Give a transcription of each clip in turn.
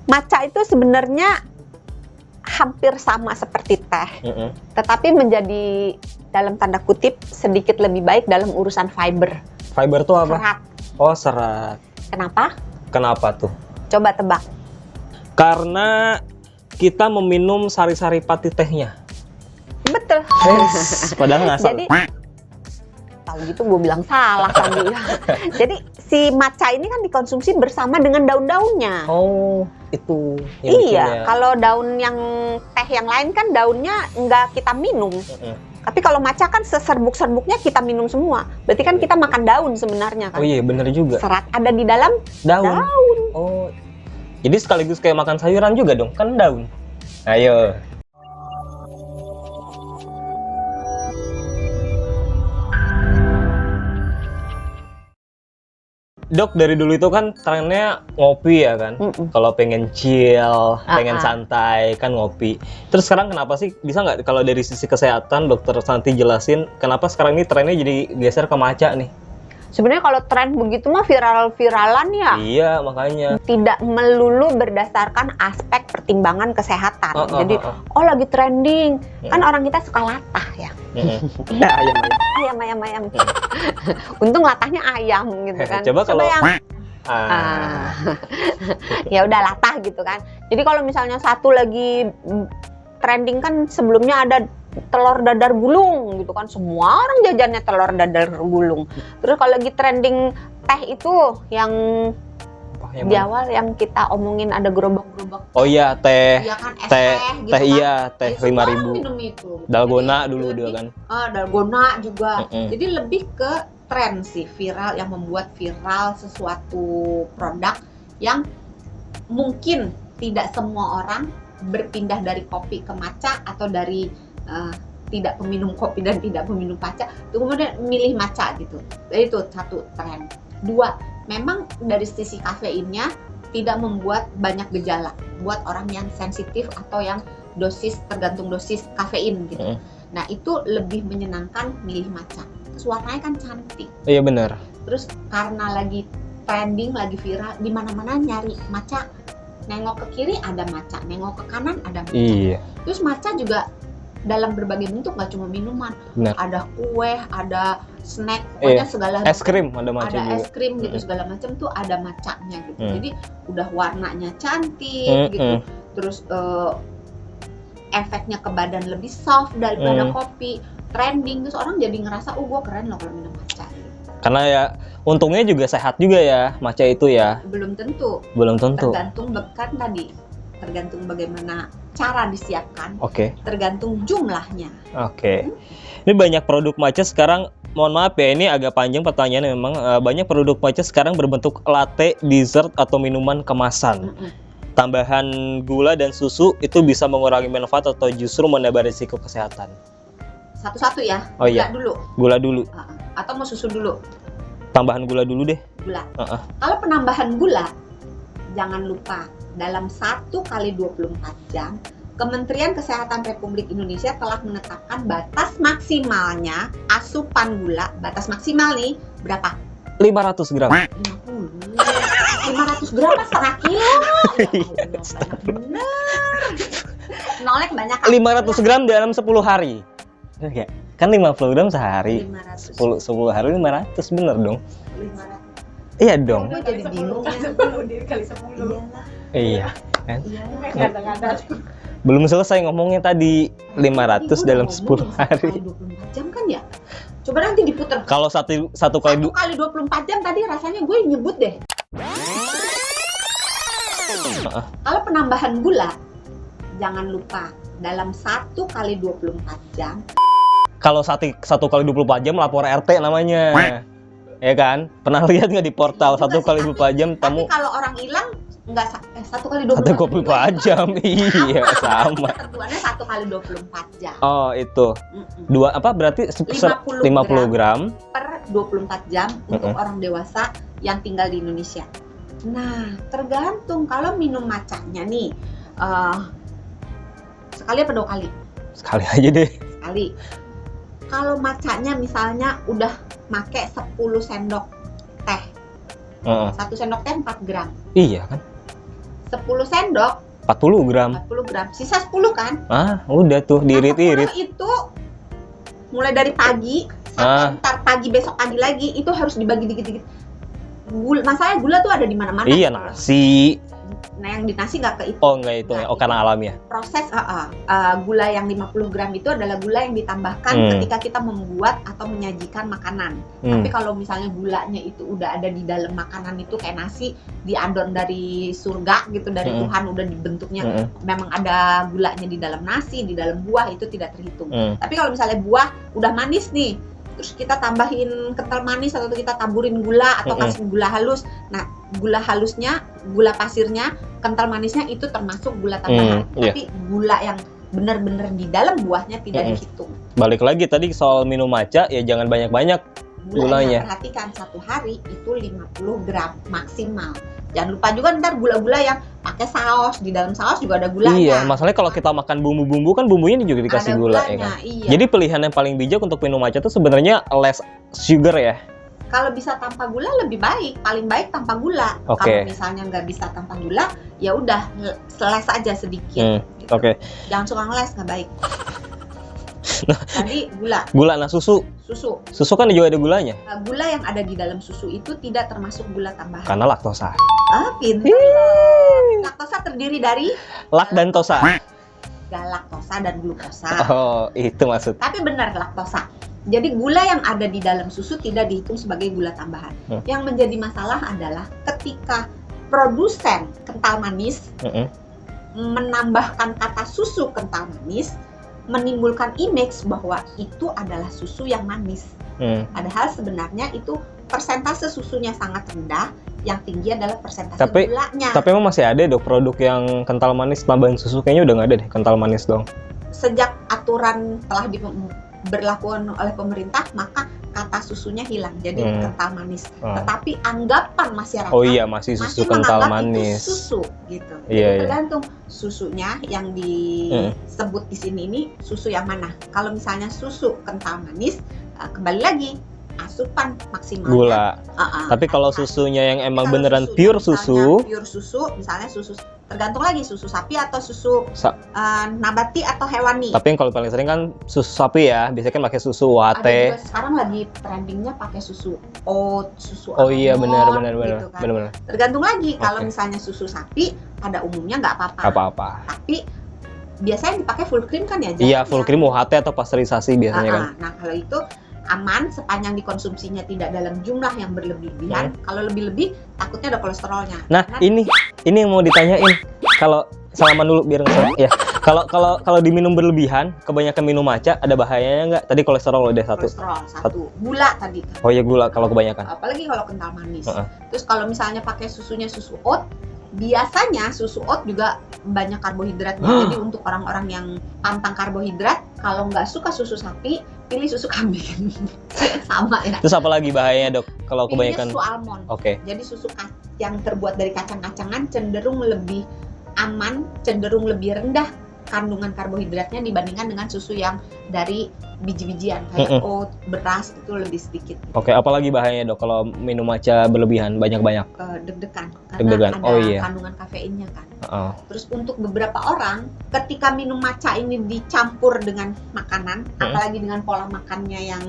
Matcha itu sebenarnya hampir sama seperti teh, tetapi menjadi dalam tanda kutip sedikit lebih baik dalam urusan fiber. Fiber tuh apa? Serat. Oh, serat. Kenapa? Kenapa tuh? Coba tebak. Karena kita meminum sari-sari pati tehnya. Betul. Padahal nggak salah. Jadi tahu gitu gue bilang salah tadi. Jadi si matcha ini kan dikonsumsi bersama dengan daun-daunnya. Oh, itu. yang Iya, bikinnya. kalau daun yang teh yang lain kan daunnya nggak kita minum. Tapi kalau matcha kan seserbuk-serbuknya kita minum semua. Berarti kan kita makan daun sebenarnya kan. Oh iya, bener juga. Serat ada di dalam Daun. daun. Oh, jadi sekaligus kayak makan sayuran juga dong, kan daun. Ayo. Dok, dari dulu itu kan trennya ngopi ya kan? Kalau pengen chill, pengen santai, kan ngopi. Terus sekarang kenapa sih, bisa nggak kalau dari sisi kesehatan, dokter Santi jelasin, kenapa sekarang ini trennya jadi geser ke matcha nih? Sebenarnya kalau tren begitu mah viral-viralan ya. Iya, makanya. Tidak melulu berdasarkan aspek pertimbangan kesehatan. Jadi, lagi trending. Kan orang kita suka latah ya. Ya, Ayam. Untung latahnya ayam gitu kan. Coba kalau yang ya udah latah gitu kan. Jadi kalau misalnya satu lagi trending kan sebelumnya ada telur dadar gulung gitu kan, semua orang jajannya telur dadar gulung. Terus kalau lagi trending teh itu yang di awal yang kita omongin ada gerobak-gerobak. Oh iya, teh. Iya kan, es teh gitu teh kan. iya, teh 5.000. Minum itu. Dalgona dulu dia kan. Dalgona juga. Jadi lebih ke tren sih, viral, yang membuat viral sesuatu produk yang mungkin tidak semua orang berpindah dari kopi ke matcha atau dari tidak peminum kopi dan tidak peminum matcha, itu kemudian milih matcha gitu. Jadi itu satu tren. Dua, memang dari sisi kafeinnya tidak membuat banyak gejala buat orang yang sensitif atau yang tergantung dosis kafein gitu. Nah itu lebih menyenangkan milih matcha. Terus warnanya kan cantik. Iya benar. Terus karena lagi trending, lagi viral, di mana-mana nyari matcha. Nengok ke kiri ada matcha, nengok ke kanan ada matcha. Iya. Terus matcha juga dalam berbagai bentuk, nggak cuma minuman. Benar. Ada kue, ada snack, pokoknya segala es krim ada matcha ada juga. es krim gitu, segala macam tuh ada matchanya gitu. Jadi udah warnanya cantik gitu. Terus efeknya ke badan lebih soft daripada kopi. Trending, terus orang jadi ngerasa, gue keren loh kalau minum matcha gitu. Karena ya untungnya juga sehat juga ya matcha itu ya. Belum tentu. Tergantung bagaimana cara disiapkan. Tergantung jumlahnya. Ini banyak produk matcha sekarang. Mohon maaf ya, ini agak panjang pertanyaannya memang. Banyak produk matcha sekarang berbentuk latte, dessert atau minuman kemasan. Tambahan gula dan susu itu bisa mengurangi manfaat atau justru menambah risiko kesehatan. Satu-satu ya. Oh iya. Gula dulu. Atau mau susu dulu? Tambahan gula dulu deh. Gula. Kalau penambahan gula, jangan lupa dalam 1 kali 24 jam Kementerian Kesehatan Republik Indonesia telah menetapkan batas maksimalnya asupan gula. Batas maksimal nih berapa? 500 gram. 500 gram kan setengah kilo. Banyak bener. Nolnya kebanyakan. 500 gram dalam 10 hari. Ya, kan 50 gram sehari. 10 hari 500 bener dong. 500. Iya dong. Gue jadi bingung. 10 kali 10. Iya. Kan? Belum selesai ngomongnya tadi 500 dalam 10 hari. 24 jam kan ya? Coba nanti diputer. Kalau satu kali 24 jam tadi rasanya gue nyebut deh. Kalau penambahan gula, jangan lupa dalam 1 kali 24 jam. Kalau satu kali 24 jam lapor RT namanya. Ya kan? Pernah lihat nggak di portal 1 kali 24 jam Tapi tamu? kalau orang hilang enggak 1 kali 24 jam. Iya, sama. Ketentuannya 1 kali 24 jam. Oh, itu. Berarti 50 gram per 24 jam untuk orang dewasa yang tinggal di Indonesia. Nah, tergantung kalau minum matchanya nih. Sekali apa 2 kali? Sekali aja deh. Sekali. Kalau matchanya misalnya udah make 10 sendok teh. 1 sendok teh 4 gram. Iya kan? 10 sendok 40 gram. 40 gram, sisa 10 kan. Udah tuh diirit-irit. 10 itu mulai dari pagi sampai ntar pagi besok pagi lagi itu harus dibagi dikit-dikit. Masalahnya gula tuh ada di mana-mana. Iya, nasi. Nah, yang di nasi nggak kehitung. Oh, nggak itu ya. Oh, karena alami ya. Proses gula yang 50 gram itu adalah gula yang ditambahkan ketika kita membuat atau menyajikan makanan. Tapi kalau misalnya gulanya itu udah ada di dalam makanan itu kayak nasi diadon dari surga gitu, dari Tuhan udah dibentuknya. Memang ada gulanya di dalam nasi, di dalam buah, itu tidak terhitung. Tapi kalau misalnya buah udah manis nih, terus kita tambahin kental manis atau kita taburin gula atau kasih gula halus. Nah, gula halusnya, gula pasirnya, kental manisnya itu termasuk gula tambahan. Tapi gula yang benar-benar di dalam buahnya tidak dihitung. Balik lagi tadi soal minum matcha, ya jangan banyak-banyak gulanya. Perhatikan, satu hari itu 50 gram maksimal. Jangan lupa juga ntar gula-gula yang pakai saus, di dalam saus juga ada gulanya. Iya, masalahnya kalau kita makan bumbu-bumbu kan bumbunya juga dikasih gula ya kan. Iya. Jadi pilihan yang paling bijak untuk minum matcha itu sebenarnya less sugar ya. Kalau bisa tanpa gula lebih baik, paling baik tanpa gula. Kalau misalnya nggak bisa tanpa gula, ya udah seles aja sedikit. Gitu. Jangan suka ngeles, nggak baik. Tadi gula. Nah susu kan juga ada gulanya. Gula yang ada di dalam susu itu tidak termasuk gula tambahan. Karena laktosa. Pintar. Laktosa terdiri dari lak dan tosa. Galaktosa dan glukosa. Oh, itu maksud. Tapi benar laktosa. Jadi gula yang ada di dalam susu tidak dihitung sebagai gula tambahan. Yang menjadi masalah adalah ketika produsen kental manis menambahkan kata susu kental manis, menimbulkan image bahwa itu adalah susu yang manis. Padahal sebenarnya itu persentase susunya sangat rendah, yang tinggi adalah persentase gulanya. Tapi emang masih ada dong produk yang kental manis tambahin susu, kayaknya udah nggak ada deh kental manis dong. Sejak aturan telah berlakukan oleh pemerintah, maka kata susunya hilang, jadi kental manis. Tetapi anggapan masyarakat masih susu kental manis. Itu susu gitu. Jadi tergantung susunya yang disebut di sini ini susu yang mana. Kalau misalnya susu kental manis, kembali lagi asupan maksimalnya gula. Tapi kalau susunya yang emang beneran pure susu, misalnya susu tergantung lagi susu sapi atau susu nabati atau hewani. Tapi yang kalau paling sering kan susu sapi ya, biasanya kan pakai susu UHT. Ada juga sekarang lagi trendingnya pakai susu oat, susu almond. Iya benar. Gitu kan. Tergantung lagi kalau misalnya susu sapi pada umumnya nggak apa-apa. Tapi biasanya dipakai full cream kan ya? Iya, full cream UHT atau pasteurisasi biasanya kan. Nah kalau itu aman sepanjang dikonsumsinya tidak dalam jumlah yang berlebihan. Kalau lebih-lebih takutnya ada kolesterolnya. Nah, ini yang mau ditanyain. Kalau salaman dulu biar nggak ya. Kalau diminum berlebihan, kebanyakan minum matcha ada bahayanya nggak? Tadi kolesterol udah satu. Kolesterol satu. Gula tadi kan. Oh iya, gula kalau kebanyakan. Apalagi kalau kental manis. Terus kalau misalnya pakai susunya susu oat, biasanya susu oat juga banyak karbohidratnya. Jadi untuk orang-orang yang pantang karbohidrat, kalau nggak suka susu sapi, pilih susu kambing. Sama ya. Terus apa lagi bahayanya, Dok? Kalau kebanyakan susu almond. Jadi susu yang terbuat dari kacang-kacangan cenderung lebih aman, cenderung lebih rendah kandungan karbohidratnya dibandingkan dengan susu yang dari biji-bijian kayak oat, beras itu lebih sedikit. Apalagi bahayanya, Dok, kalau minum matcha berlebihan banyak-banyak? Deg-degan karena ada kandungan kafeinnya kan. Terus untuk beberapa orang ketika minum matcha ini dicampur dengan makanan, apalagi dengan pola makannya yang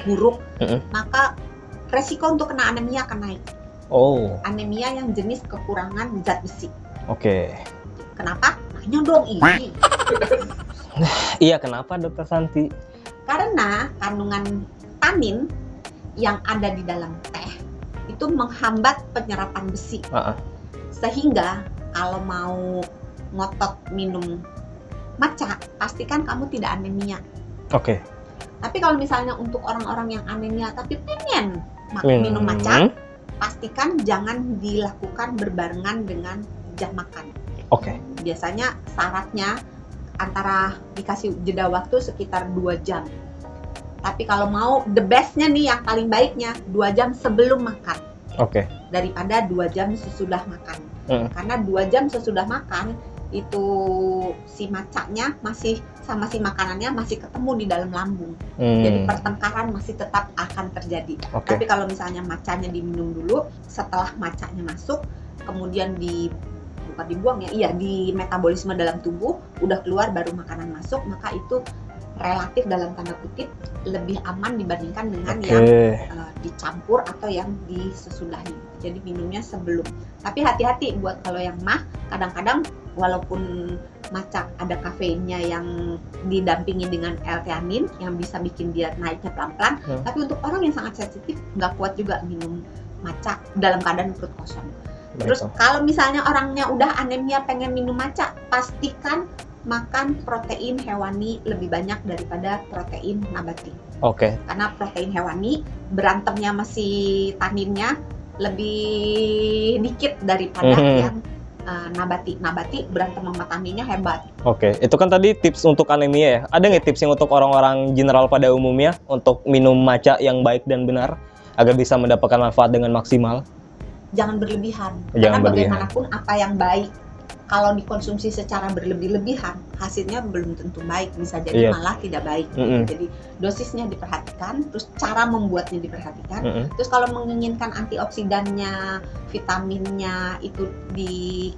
buruk, maka resiko untuk kena anemia akan naik. Anemia yang jenis kekurangan zat besi. Kenapa? Tanya dong ini. Iya, kenapa, Dokter Santi? Karena kandungan tanin yang ada di dalam teh itu menghambat penyerapan besi. Sehingga kalau mau ngotot minum matcha, pastikan kamu tidak anemia. Tapi kalau misalnya untuk orang-orang yang anemia tapi pengen minum matcha, pastikan jangan dilakukan berbarengan dengan jam makan. Biasanya syaratnya antara dikasih jeda waktu sekitar 2 jam. Tapi kalau mau the bestnya nih, yang paling baiknya 2 jam sebelum makan. Daripada 2 jam sesudah makan. Karena 2 jam sesudah makan itu si matchanya masih sama si makanannya masih ketemu di dalam lambung. Jadi pertengkaran masih tetap akan terjadi. Tapi kalau misalnya matchanya diminum dulu, setelah matchanya masuk, kemudian bukan dibuang ya, iya di metabolisme dalam tubuh, udah keluar baru makanan masuk, maka itu relatif dalam tanda kutip lebih aman dibandingkan dengan yang dicampur atau yang disesudahi. Jadi minumnya sebelum. Tapi hati-hati buat kalau yang mah, kadang-kadang walaupun matcha ada kafeinnya yang didampingi dengan L-theanin yang bisa bikin dia naiknya pelan-pelan, tapi untuk orang yang sangat sensitif nggak kuat juga minum matcha dalam keadaan perut kosong. Terus kalau misalnya orangnya udah anemia pengen minum matcha, pastikan makan protein hewani lebih banyak daripada protein nabati. Oke. Karena protein hewani berantemnya masih taninnya lebih dikit daripada yang nabati. Nabati berantem sama taninnya hebat. Oke, itu kan tadi tips untuk anemia ya. Ada nggak tips yang untuk orang-orang general pada umumnya untuk minum matcha yang baik dan benar agar bisa mendapatkan manfaat dengan maksimal? Jangan berlebihan. Jangan Karena berlebihan. bagaimanapun apa yang baik kalau dikonsumsi secara berlebih-lebihan, hasilnya belum tentu baik, bisa jadi malah tidak baik. Jadi dosisnya diperhatikan, terus cara membuatnya diperhatikan. Terus kalau menginginkan antioksidannya, vitaminnya itu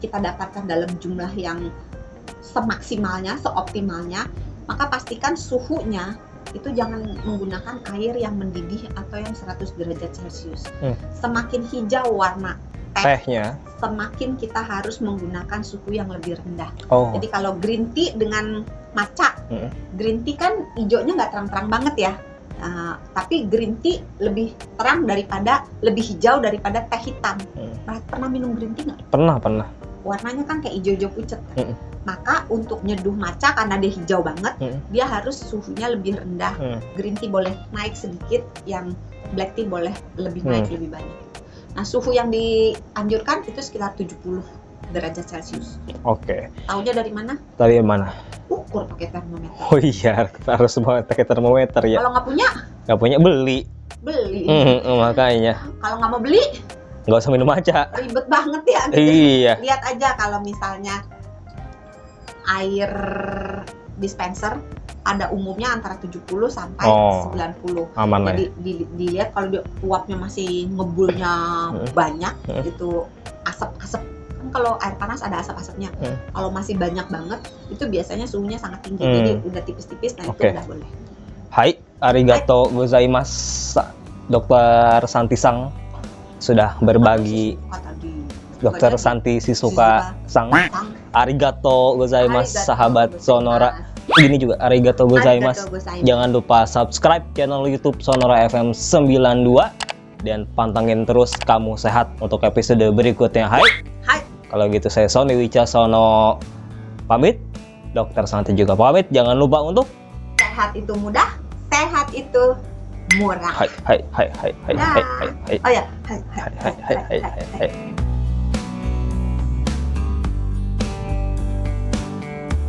kita dapatkan dalam jumlah yang semaksimalnya, seoptimalnya, maka pastikan suhunya itu jangan menggunakan air yang mendidih atau yang 100 derajat Celcius. Semakin hijau warna tehnya, semakin kita harus menggunakan suhu yang lebih rendah. Jadi kalau green tea dengan matcha, green tea kan hijaunya nggak terang-terang banget ya, tapi green tea lebih terang lebih hijau daripada teh hitam. Pernah minum green tea nggak? Pernah. Warnanya kan kayak hijau-hijau pucet kan? Maka untuk nyeduh matcha karena dia hijau banget, dia harus suhunya lebih rendah. Green tea boleh naik sedikit, yang black tea boleh lebih naik lebih banyak. Nah, suhu yang dianjurkan itu sekitar 70 derajat Celcius. Oke. Taunya dari mana? Dari mana? Ukur pakai termometer. Oh iya, harus pakai termometer ya. Kalau nggak punya? Nggak punya, beli. Makanya. Kalau nggak mau beli? Nggak usah minum matcha. Ribet banget ya. Gitu. Iya. Lihat aja kalau misalnya air dispenser pada umumnya antara 70 sampai 90. Aman. Jadi dilihat kalau dia uapnya masih ngebulnya banyak, itu asap-asap. Kan kalau air panas ada asap-asapnya. Kalau masih banyak banget, itu biasanya suhunya sangat tinggi. Jadi udah tipis-tipis, nah itu udah boleh. Hai, arigato gozaimasu. Dokter Santi Sang sudah berbagi. Dokter Santi Shizuka Sang. Arigato gozaimasu, sahabat Sonora. Ini juga arigato gozaimasu. Jangan lupa subscribe channel YouTube Sonora FM 92 dan pantengin terus Kamu Sehat untuk episode berikutnya. Hai. Kalau gitu saya Sony Wicasono pamit. Dokter Santi juga pamit. Jangan lupa untuk sehat itu mudah, sehat itu murah. Hai. Oh ya, hai.